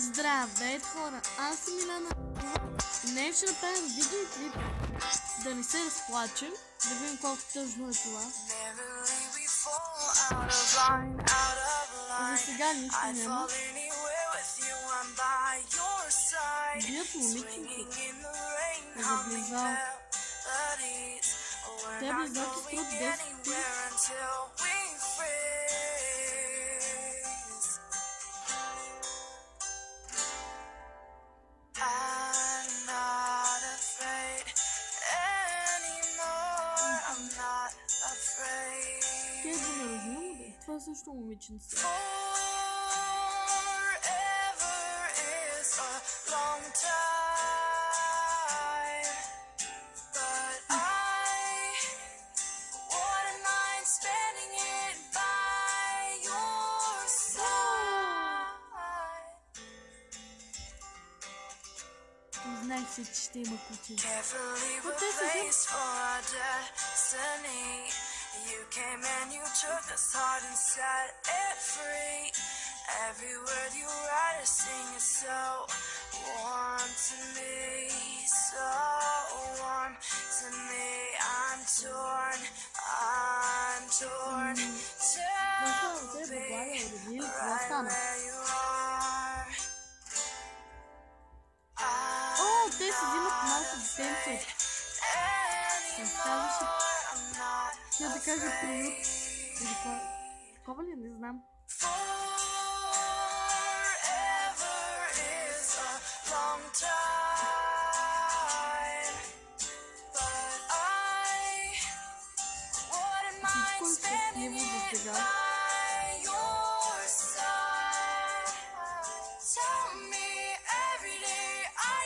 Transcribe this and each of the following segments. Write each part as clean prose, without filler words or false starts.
Здравейте хора, аз съм Милена. Днес ще направим видеоклип, да не се разплачем, да видим колко тъжно е това. За сега нищо няма. Бият момиченцето. Заблизал. Те близаки струт 10 ти. Те го наразил му да. Това също момиченце. Знаех си, че ще има куче. Но те са You came and you took this heart and set it free. Every word you write, I sing is so warm to me, so warm to me. I'm torn to be right where you are. О, те си взимат малко детенце. Представяш ли? Ще да кажа приют. Или такова ли? Не знам. Всичко е щастливо за сега.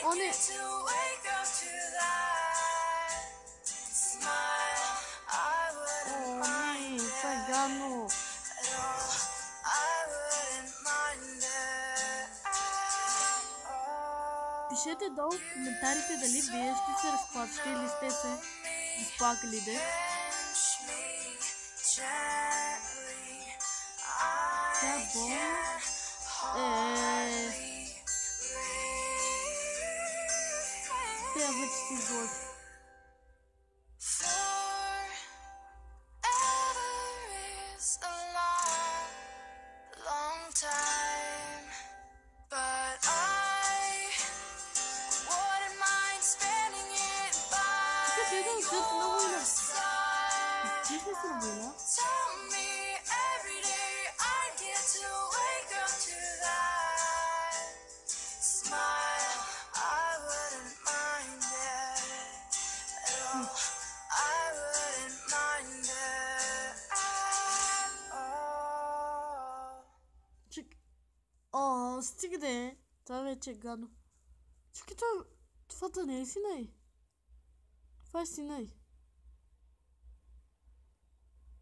О, не! Гадно. Пишете долу в коментарите дали вие ще се разплачете или сте се разплакали де. Тя болна. Тя вече си изложи. О, стига де. Това вече е гадно. Чакай, това да не е Синай. Това е Синай.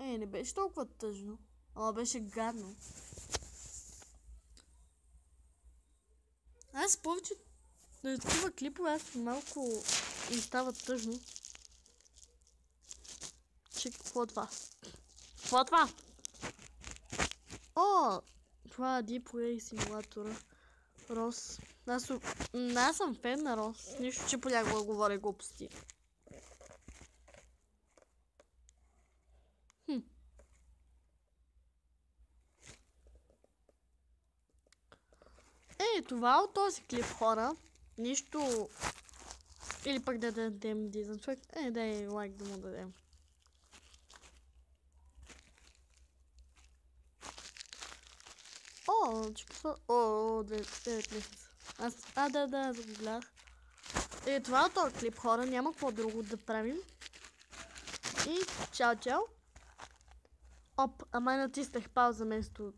Не беше толкова тъжно. Ама беше гадно. Аз повече на такива клипове аз малко ми става тъжно. Чакай, какво е това? Какво е това? О! Това е Deep Way симулатора. Рос. Аз съм фен на Рос. Нищо, че понякога говоря глупости. Това от този клип, хора. Нищо. Или пък да дадем дизайн. Дай лайк да му дадем. Чакай. 9 месеца. Да, загледах. Това от този клип, хора. Няма какво друго да правим. И чао. Ама натиснах пауза вместо